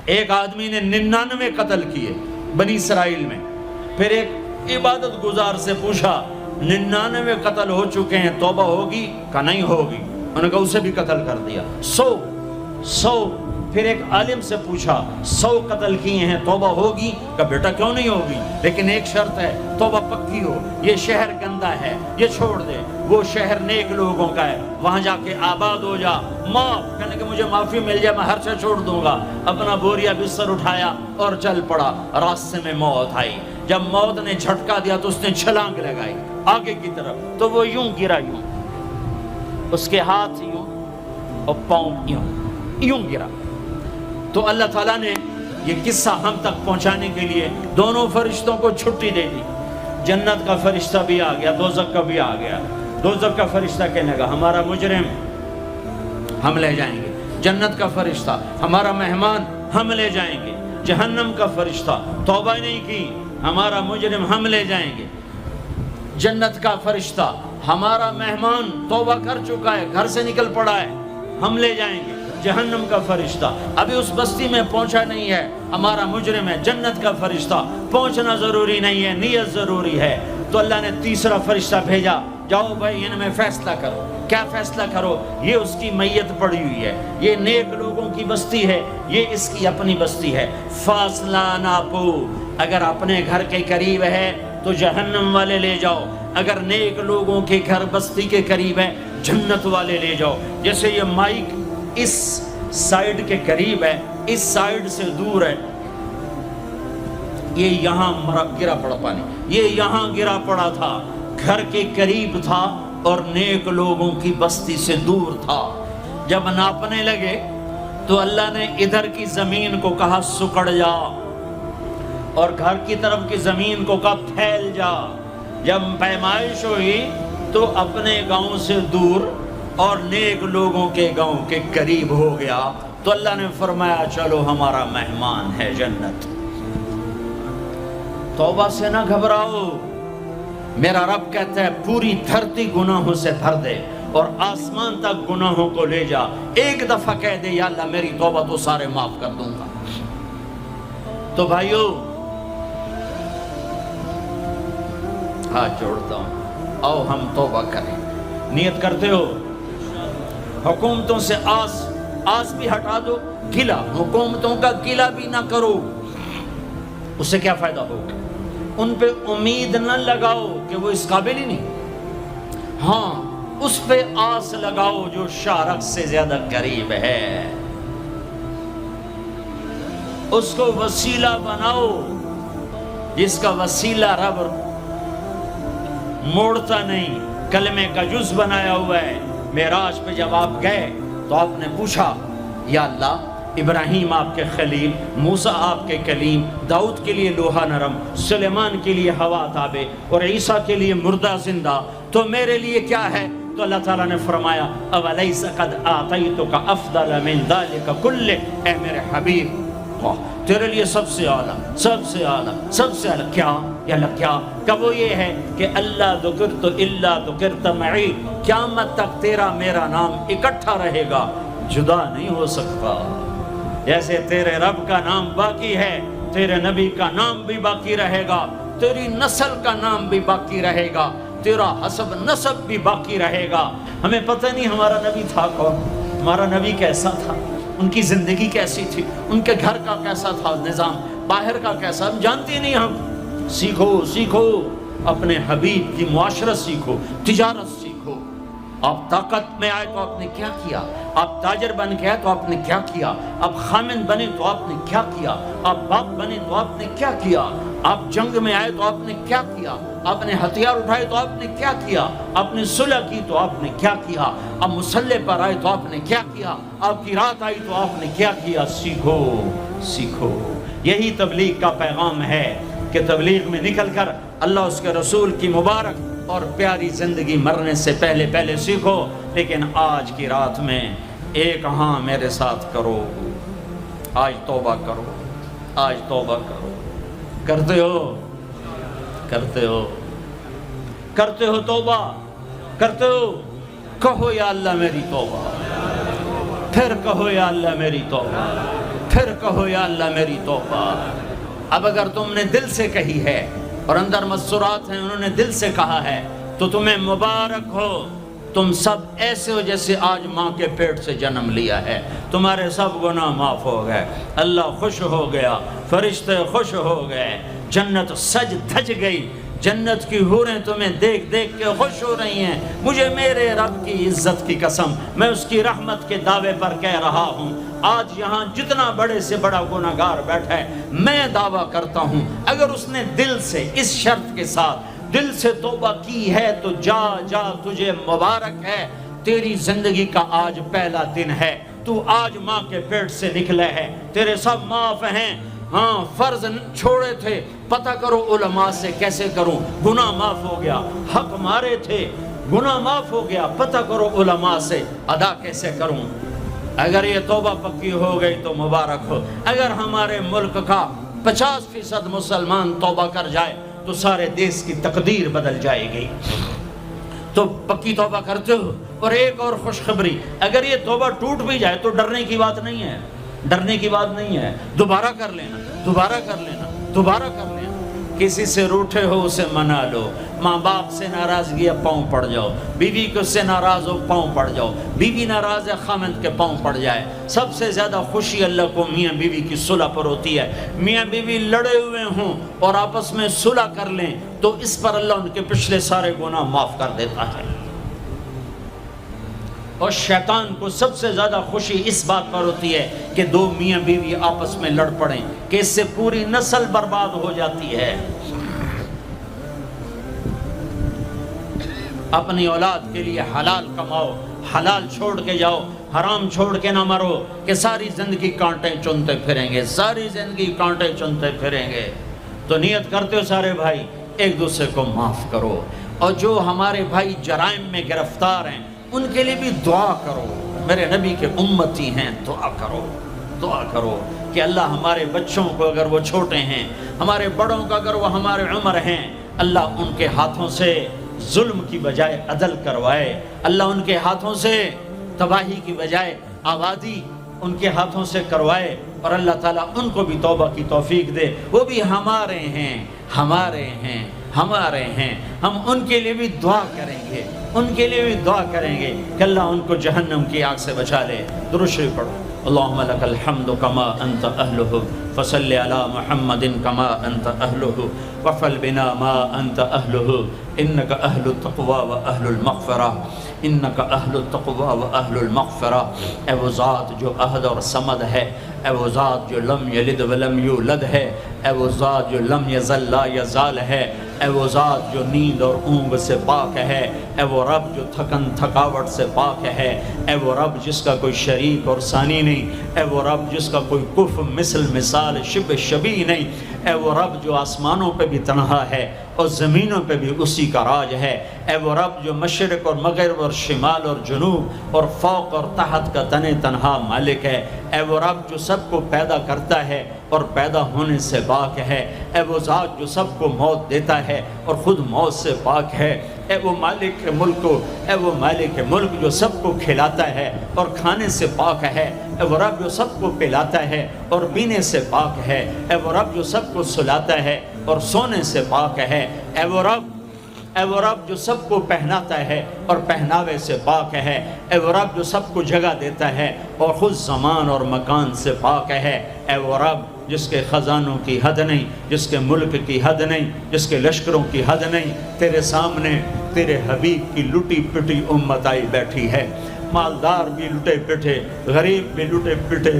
ایک آدمی نے 99 قتل کیے بنی اسرائیل میں. پھر ایک عبادت گزار سے پوچھا 99 قتل ہو چکے ہیں، توبہ ہوگی؟ کہا نہیں ہوگی. انہوں نے کہا اسے بھی قتل کر دیا. 100. پھر ایک عالم سے پوچھا 100 قتل کیے ہیں، توبہ ہوگی؟ کہا بیٹا کیوں نہیں ہوگی، لیکن ایک شرط ہے، توبہ پکی ہو. یہ شہر گندا ہے، یہ چھوڑ دے. وہ شہر نیک لوگوں کا ہے، وہاں جا کے آباد ہو جا. معاف کہنے کہ مجھے معافی مل جائے میں ہر شے چھوڑ دوں گا. اپنا بوریا بستر اٹھایا اور چل پڑا. راستے میں موت آئی. جب موت نے جھٹکا دیا تو اس نے چھلانگ لگائی آگے کی طرف، تو وہ یوں گرا، یوں اس کے ہاتھ یوں اور پاؤں یوں گرا. تو اللہ تعالیٰ نے یہ قصہ ہم تک پہنچانے کے لیے دونوں فرشتوں کو چھٹی دے دی. جنت کا فرشتہ بھی آ گیا، دوزخ کا بھی آ گیا. دوزخ کا فرشتہ کہنے لگا ہمارا مجرم ہم لے جائیں گے. جنت کا فرشتہ ہمارا مہمان ہم لے جائیں گے. جہنم کا فرشتہ توبہ نہیں کی، ہمارا مجرم ہم لے جائیں گے. جنت کا فرشتہ ہمارا مہمان توبہ کر چکا ہے، گھر سے نکل پڑا ہے، ہم لے جائیں گے. جہنم کا فرشتہ ابھی اس بستی میں پہنچا نہیں ہے، ہمارا مجرم ہے. جنت کا فرشتہ پہنچنا ضروری نہیں ہے، نیت ضروری ہے. تو اللہ نے تیسرا فرشتہ بھیجا، جاؤ بھائی ان میں فیصلہ کرو. کیا فیصلہ کرو؟ یہ اس کی میت پڑی ہوئی ہے، یہ نیک لوگوں کی بستی ہے، یہ اس کی اپنی بستی ہے. فاصلہ ناپو، اگر اپنے گھر کے قریب ہے تو جہنم والے لے جاؤ، اگر نیک لوگوں کے گھر بستی کے قریب ہے جنت والے لے جاؤ. جیسے یہ مائک اس سائیڈ کے قریب ہے، اس سائیڈ سے دور ہے، یہ یہاں گرا پڑا پانی، یہ یہاں گرا پڑا تھا، گھر کے قریب تھا اور نیک لوگوں کی بستی سے دور تھا. جب ناپنے لگے تو اللہ نے ادھر کی زمین کو کہا سکڑ جا، اور گھر کی طرف کی زمین کو کہا پھیل جا. جب پیمائش ہوئی تو اپنے گاؤں سے دور اور نیک لوگوں کے گاؤں کے قریب ہو گیا. تو اللہ نے فرمایا چلو ہمارا مہمان ہے جنت. توبہ سے نہ گھبراؤ، میرا رب کہتا ہے پوری دھرتی گناہوں سے بھر دے اور آسمان تک گناہوں کو لے جا. ایک دفعہ کہہ دے یا اللہ میری توبہ تو سارے معاف کر دوں گا. تو بھائیو ہاتھ جوڑتا ہوں، آؤ ہم توبہ کریں. نیت کرتے ہو؟ حکومتوں سے آس بھی ہٹا دو، گلہ حکومتوں کا گلہ بھی نہ کرو. اس سے کیا فائدہ ہوگا؟ ان پہ امید نہ لگاؤ کہ وہ اس قابل ہی نہیں. ہاں اس پہ آس لگاؤ جو شارک سے زیادہ قریب ہے، اس کو وسیلہ بناؤ جس کا وسیلہ رب موڑتا نہیں، کلمے کا جز بنایا ہوا ہے. معراج پہ جب آپ گئے تو آپ نے پوچھا یا اللہ ابراہیم آپ کے خلیل، موسیٰ آپ کے کلیم، داؤد کے لیے لوہا نرم، سلیمان کے لیے ہوا تابع اور عیسیٰ کے لیے مردہ زندہ، تو میرے لیے کیا ہے؟ تو اللہ تعالیٰ نے فرمایا اولیس قد آتیتک افضل من ذلک کلہ، اے میرے حبیب تیرے لیے سب سے اعلیٰ، سب سے اعلیٰ، سب سے اعلیٰ کیا؟ یا اللہ کیا؟ کہ وہ یہ ہے کہ اللہ ذکرت الا ذکرت معی، قیامت تک تیرا میرا نام اکٹھا رہے گا، جدا نہیں ہو سکتا. جیسے تیرے رب کا نام باقی ہے، تیرے نبی کا نام بھی باقی رہے گا، تیری نسل کا نام بھی باقی رہے گا، تیرا حسب نسب بھی باقی رہے گا. ہمیں پتہ نہیں ہمارا نبی تھا کون، ہمارا نبی کیسا تھا، ان کی زندگی کیسی تھی، ان کے گھر کا کیسا تھا نظام، باہر کا کیسا، ہم جانتے نہیں. ہم سیکھو اپنے حبیب کی معاشرت سیکھو، تجارت سیکھو. آپ طاقت میں آئے تو آپ نے کیا کیا، آپ تاجر بن کے آئے تو آپ نے کیا کیا، آپ خامن بنے تو آپ نے کیا کیا، آپ باپ بنے تو آپ نے کیا کیا، آپ جنگ میں آئے تو آپ نے کیا کیا، آپ نے ہتھیار اٹھائے تو آپ نے کیا کیا، آپ نے صلح کی تو آپ نے کیا کیا، آپ مسلح پر آئے تو آپ نے کیا کیا، آپ کی رات آئی تو آپ نے کیا کیا. سیکھو. یہی تبلیغ کا پیغام ہے کہ تبلیغ میں نکل کر اللہ اس کے رسول کی مبارک اور پیاری زندگی مرنے سے پہلے سیکھو. لیکن آج کی رات میں ایک ہاں میرے ساتھ کرو، آج توبہ کرو، آج توبہ کرو. کرتے ہو توبہ، کرتے ہو؟ کہو یا اللہ میری توبہ، پھر کہو یا اللہ میری توبہ، پھر کہو یا اللہ میری توبہ۔ اب اگر تم نے دل سے کہی ہے اور اندر مسرات ہیں، انہوں نے دل سے کہا ہے، تو تمہیں مبارک ہو، تم سب ایسے ہو جیسے آج ماں کے پیٹ سے جنم لیا ہے، تمہارے سب گناہ معاف ہو گئے، اللہ خوش ہو گیا، فرشتے خوش ہو گئے، جنت سج دھج گئی، جنت کی حوریں تمہیں دیکھ دیکھ کے خوش ہو رہی ہیں۔ مجھے میرے رب کی عزت کی قسم، میں اس کی رحمت کے دعوے پر کہہ رہا ہوں، آج یہاں جتنا بڑے سے بڑا گناہگار بیٹھا ہے، میں دعویٰ کرتا ہوں اگر اس نے دل سے اس شرط کے ساتھ دل سے توبہ کی ہے تو جا جا، تجھے مبارک ہے، تیری زندگی کا آج پہلا دن ہے، تو آج ماں کے پیٹ سے نکلے ہے، تیرے سب معاف ہیں۔ ہاں فرض چھوڑے تھے، پتہ کرو علماء سے کیسے کروں، گناہ معاف ہو گیا، حق مارے تھے، گناہ معاف ہو گیا، پتہ کرو علماء سے ادا کیسے کروں۔ اگر یہ توبہ پکی ہو گئی تو مبارک ہو۔ اگر ہمارے ملک کا 50% مسلمان توبہ کر جائے تو سارے دیش کی تقدیر بدل جائے گی۔ تو پکی توبہ کرتے ہو۔ اور ایک اور خوشخبری، اگر یہ توبہ ٹوٹ بھی جائے تو ڈرنے کی بات نہیں ہے، ڈرنے کی بات نہیں ہے، دوبارہ کر لینا، دوبارہ کر لینا، دوبارہ کر لینا۔ کسی سے روٹھے ہو اسے منا لو، ماں باپ سے ناراضگی ہے پاؤں پڑ جاؤ، بیوی کو سے ناراض ہو پاؤں پڑ جاؤ، بیوی ناراض ہے خامند کے پاؤں پڑ جائے۔ سب سے زیادہ خوشی اللہ کو میاں بیوی کی صلح پر ہوتی ہے۔ میاں بیوی لڑے ہوئے ہوں اور آپس میں صلح کر لیں تو اس پر اللہ ان کے پچھلے سارے گناہ معاف کر دیتا ہے۔ اور شیطان کو سب سے زیادہ خوشی اس بات پر ہوتی ہے کہ دو میاں بیوی آپس میں لڑ پڑیں، کہ اس سے پوری نسل برباد ہو جاتی ہے۔ اپنی اولاد کے لیے حلال کماؤ، حلال چھوڑ کے جاؤ، حرام چھوڑ کے نہ مرو کہ ساری زندگی کانٹے چنتے پھریں گے، ساری زندگی کانٹے چنتے پھریں گے۔ تو نیت کرتے ہو سارے بھائی ایک دوسرے کو معاف کرو، اور جو ہمارے بھائی جرائم میں گرفتار ہیں ان کے لیے بھی دعا کرو، میرے نبی کے امتی ہیں، دعا کرو، دعا کرو کہ اللہ ہمارے بچوں کو اگر وہ چھوٹے ہیں، ہمارے بڑوں کا اگر وہ ہمارے عمر ہیں، اللہ ان کے ہاتھوں سے ظلم کی بجائے عدل کروائے، اللہ ان کے ہاتھوں سے تباہی کی بجائے آبادی ان کے ہاتھوں سے کروائے، اور اللہ تعالیٰ ان کو بھی توبہ کی توفیق دے۔ وہ بھی ہمارے ہیں، ہمارے ہیں، ہمارے ہیں، ہم ان کے لیے بھی دعا کریں گے، ان کے لیے بھی دعا کریں گے کہ اللہ ان کو جہنم کی آگ سے بچا لے۔ درود شریف پڑھو۔ اللہم لک الحمد کما انت اہلہ فصل علی محمد کما انت اہلہ وفعل بنا ما انت اہلہ انک اہل التقوی و اہل المغفرہ، انک اہل التقوی و اہل المغفرہ۔ اے وہ ذات جو احد اور صمد ہے، اے وہ ذات جو لم یلد ولم یولد ہے، اے وہ ذات جو لم یزل لا یزال ہے، اے وہ ذات جو نیند اور اونگ سے پاک ہے، اے وہ رب جو تھکن تھکاوٹ سے پاک ہے، اے وہ رب جس کا کوئی شریک اور ثانی نہیں، اے وہ رب جس کا کوئی کف مثل مثال شبہ شبیہ نہیں، اے وہ رب جو آسمانوں پہ بھی تنہا ہے اور زمینوں پہ بھی اسی کا راج ہے، اے وہ رب جو مشرق اور مغرب اور شمال اور جنوب اور فوق اور تحت کا تنہا مالک ہے، اے وہ رب جو سب کو پیدا کرتا ہے اور پیدا ہونے سے پاک ہے، اے وہ ذات جو سب کو موت دیتا ہے اور خود موت سے پاک ہے، اے وہ مالک ملک، اے وہ مالک ملک جو سب کو کھلاتا ہے اور کھانے سے پاک ہے، اے وہ رب جو سب کو پلاتا ہے اور پینے سے پاک ہے، اے وہ رب جو سب کو سلاتا ہے اور سونے سے پاک ہے، اے وہ رب جو سب کو پہناتا ہے اور پہناوے سے پاک ہے، اے وہ رب جو سب کو جگہ دیتا ہے اور خود زمان اور مکان سے پاک ہے، اے وہ رب جس کے خزانوں کی حد نہیں، جس کے ملک کی حد نہیں، جس کے لشکروں کی حد نہیں، تیرے سامنے تیرے حبیب کی لٹی پٹی امت آئی بیٹھی ہے، مالدار بھی لٹے پٹے، غریب بھی لٹے پٹے،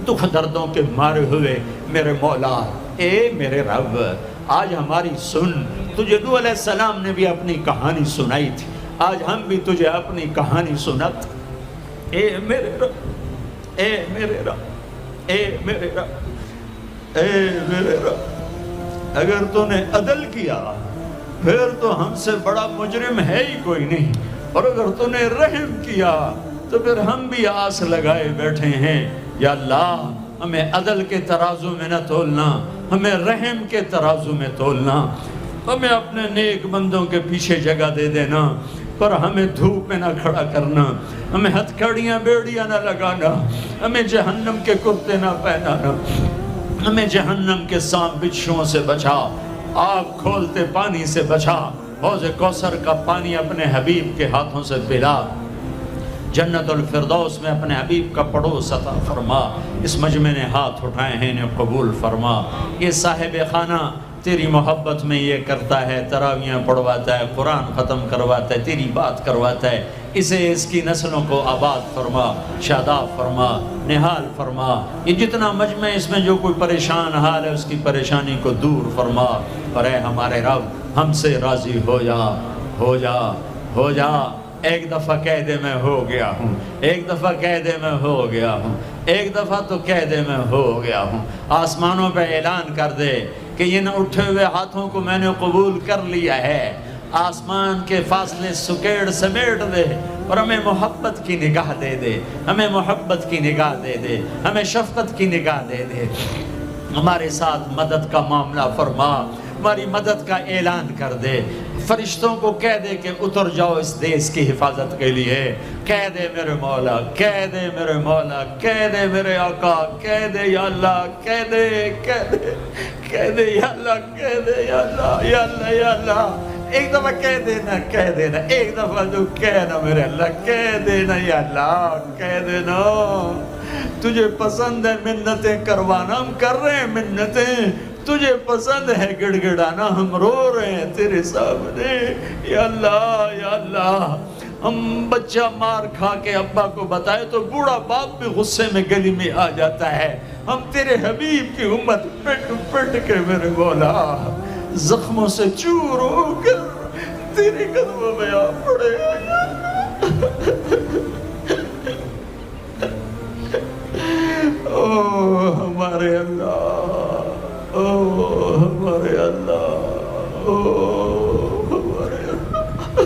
دکھ دردوں کے مارے ہوئے میرے مولا، اے میرے رب آج ہماری سن۔ تجھے نوح علیہ السلام نے بھی اپنی کہانی سنائی تھی، آج ہم بھی تجھے اپنی کہانی سنت۔ اے میرے رب، اے میرے رب، اے میرے رب، اے میرے رب، اگر تو نے عدل کیا پھر تو ہم سے بڑا مجرم ہے ہی کوئی نہیں، اور اگر تو نے رحم کیا تو پھر ہم بھی آس لگائے بیٹھے ہیں۔ یا اللہ ہمیں عدل کے ترازو میں نہ تولنا، ہمیں رحم کے ترازو میں تولنا، ہمیں اپنے نیک بندوں کے پیچھے جگہ دے دینا۔ پر ہمیں دھوپ میں نہ کھڑا کرنا، ہمیں ہتھکڑیاں بیڑیاں نہ لگانا، ہمیں جہنم کے کرتے نہ پہنانا، ہمیں جہنم کے سانپ بچھوؤں سے بچا، آگ کھولتے پانی سے بچا، حوض کوثر کا پانی اپنے حبیب کے ہاتھوں سے پلا، جنت الفردوس میں اپنے حبیب کا پڑوس عطا فرما، اس مجمع نے ہاتھ اٹھائے ہیں انہیں قبول فرما۔ یہ صاحب خانہ تیری محبت میں یہ کرتا ہے، تراویاں پڑھواتا ہے، قرآن ختم کرواتا ہے، تیری بات کرواتا ہے، اسے اس کی نسلوں کو آباد فرما، شاداب فرما، نحال فرما۔ یہ جتنا مجمع اس میں جو کوئی پریشان حال ہے اس کی پریشانی کو دور فرما، اور اے ہمارے رب ہم سے راضی ہو جا، ہو جا، ہو جا۔ ایک دفعہ کہہ دے میں ہو گیا ہوں، ایک دفعہ کہہ دے میں ہو گیا ہوں، ایک دفعہ تو کہہ دے میں ہو گیا ہوں۔ آسمانوں پہ اعلان کر دے کہ ان اٹھے ہوئے ہاتھوں کو میں نے قبول کر لیا ہے۔ آسمان کے فاصلے سکیڑ سمیٹ دے اور ہمیں محبت کی نگاہ دے دے، ہمیں محبت کی نگاہ دے دے، ہمیں شفقت کی نگاہ دے دے۔ ہمارے ساتھ مدد کا معاملہ فرما، ہماری مدد کا اعلان کر دے، فرشتوں کو کہہ دے کہ اتر جاؤ اس دیس کی حفاظت کے لیے، کہہ دے میرے مولا، کہہ دے میرے مولا، کہہ دے میرے آقا، کہہ دے یا اللہ، کہہ دے، کہہ دے، کہہ دے یا اللہ، کہہ دے یا اللہ، یا اللہ، یا اللہ۔ ایک دفعہ کہہ دینا، کہہ دینا، ایک دفعہ جو کہنا میرے اللہ، کہہ دینا یا اللہ، کہہ دینا۔ تجھے پسند ہے منتیں کروانا، ہم کر رہے ہیں منتیں، تجھے پسند ہے گڑ گڑانا، ہم رو رہے ہیں تیرے سامنے، یا اللہ، یا اللہ۔ ہم بچہ مار کھا کے ابا کو بتائے تو بوڑھا باپ بھی غصے میں گلی میں آ جاتا ہے، ہم تیرے حبیب کی امت پٹ پٹ کے میرے مولا زخموں سے چور ہو کر تیرے قدموں میں آ پڑے۔ او ہمارے اللہ، او ہمارے اللہ، او ہمارے اللہ۔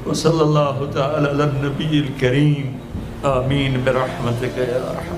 وصلی اللہ تعالی علی النبی الکریم، آمین برحمتک یا ارحم۔